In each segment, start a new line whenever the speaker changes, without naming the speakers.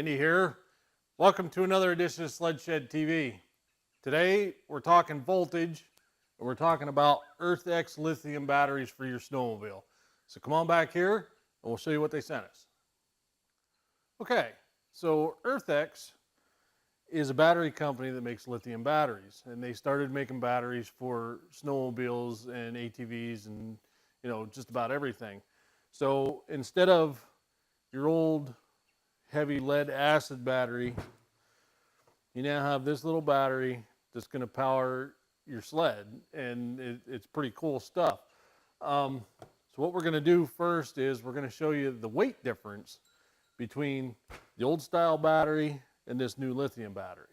Indy here. Welcome to another edition of Sled Shed TV. Today we're talking voltage and we're talking about EarthX lithium batteries for your snowmobile. So come on back here and we'll show you what they sent us. Okay, so EarthX is a battery company that makes lithium batteries, and they started making batteries for snowmobiles and ATVs and just about everything. So instead of your old heavy lead acid battery, you now have this little battery that's going to power your sled, and it's pretty cool stuff. So what we're going to do first is we're going to show you the weight difference between the old style battery and this new lithium battery.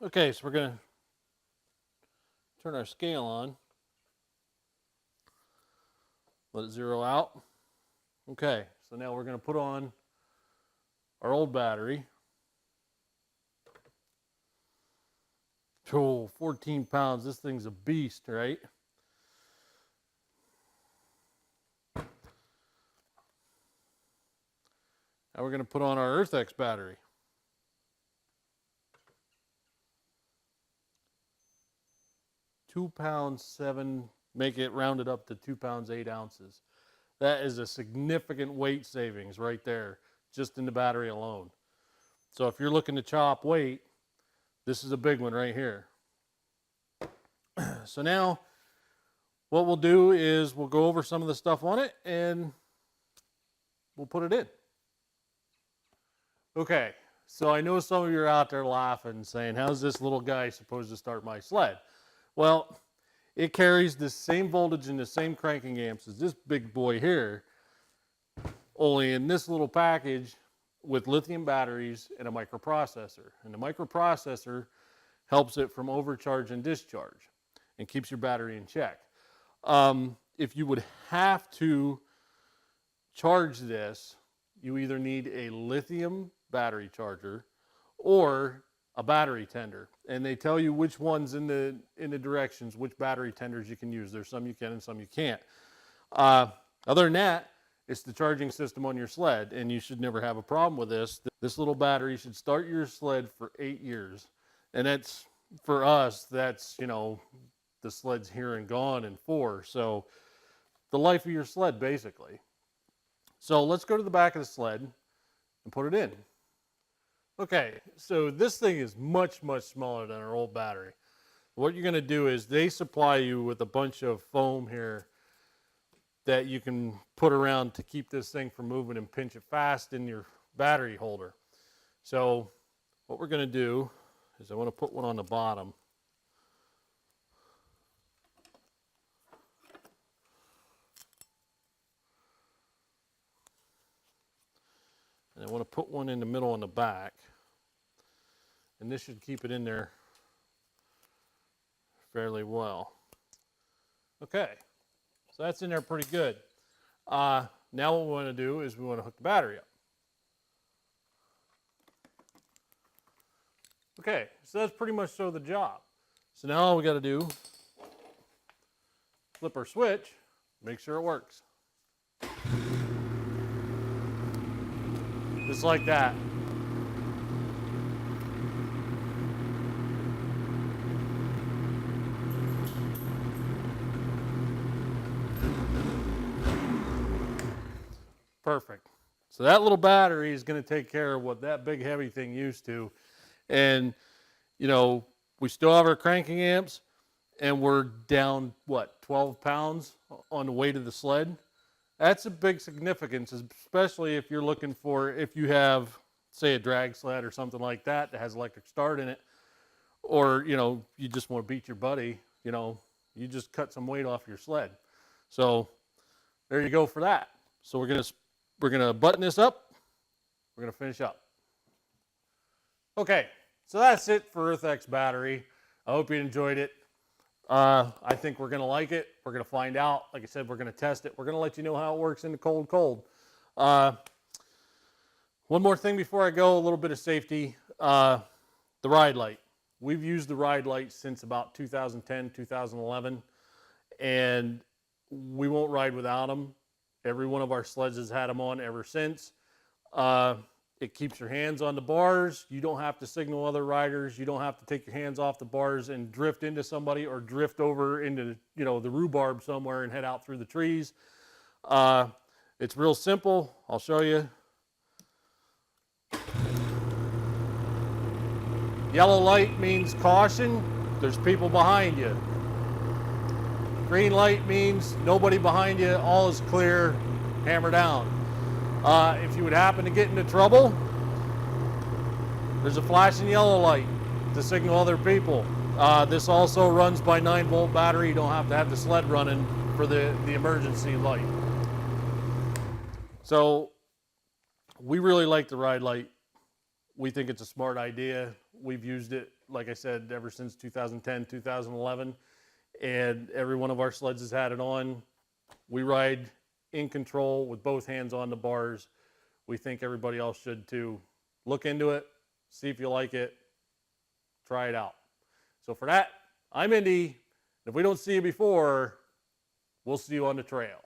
Okay, so we're going to turn our scale on. Let it zero out. Okay, so now we're going to put on our old battery. Oh, 14 pounds. This thing's a beast, right? Now we're going to put on our EarthX battery. 2 pounds 7, make it rounded up to 2 pounds 8 ounces. That is a significant weight savings right there, just in the battery alone. So if you're looking to chop weight, this is a big one right here. So now what we'll do is we'll go over some of the stuff on it and we'll put it in. Okay, so I know some of you are out there laughing, saying, how's this little guy supposed to start my sled? Well, it carries the same voltage and the same cranking amps as this big boy here, only in this little package with lithium batteries and a microprocessor. And the microprocessor helps it from overcharge and discharge and keeps your battery in check. If you would have to charge this, you either need a lithium battery charger or a battery tender, and they tell you which ones in the directions, which battery tenders you can use. There's some you can and some you can't. Other than that, it's the charging system on your sled, and you should never have a problem with this. This little battery should start your sled for 8 years, and that's, for us, that's, the sled's here and gone in 4, so the life of your sled, basically. So let's go to the back of the sled and put it in. Okay, so this thing is much, much smaller than our old battery. What you're going to do is they supply you with a bunch of foam here that you can put around to keep this thing from moving and pinch it fast in your battery holder. So what we're going to do is I want to put one on the bottom. And I want to put one in the middle on the back. And this should keep it in there fairly well. Okay, so that's in there pretty good. Now what we want to do is we want to hook the battery up. Okay, so that's pretty much so the job. So now all we got to do, flip our switch, make sure it works. Just like that. Perfect. So that little battery is going to take care of what that big heavy thing used to. And, we still have our cranking amps, and we're down, 12 pounds on the weight of the sled. That's a big significance, especially if you're looking for, if you have, say, a drag sled or something like that that has electric start in it, or, you just want to beat your buddy, you just cut some weight off your sled. So there you go for that. So we're gonna button this up. We're gonna finish up. Okay, so that's it for EarthX battery. I hope you enjoyed it. I think we're gonna like it. We're gonna find out. Like I said, we're gonna test it. We're gonna let you know how it works in the cold. One more thing before I go, a little bit of safety. The ride light. We've used the ride light since about 2010, 2011, and we won't ride without them. Every one of our sleds has had them on ever since. It keeps your hands on the bars. You don't have to signal other riders. You don't have to take your hands off the bars and drift into somebody or drift over into, you know, the rhubarb somewhere and head out through the trees. It's real simple. I'll show you. Yellow light means caution. There's people behind you. Green light means nobody behind you. All is clear. Hammer down. If you would happen to get into trouble, there's a flashing yellow light to signal other people. This also runs by 9-volt battery. You don't have to have the sled running for the emergency light. So we really like the ride light. We think it's a smart idea. We've used it, like I said, ever since 2010, 2011, and every one of our sleds has had it on. We ride in control with both hands on the bars. We think everybody else should too. Look into it, see if you like it, try it out. So for that, I'm Indy. If we don't see you before, we'll see you on the trail.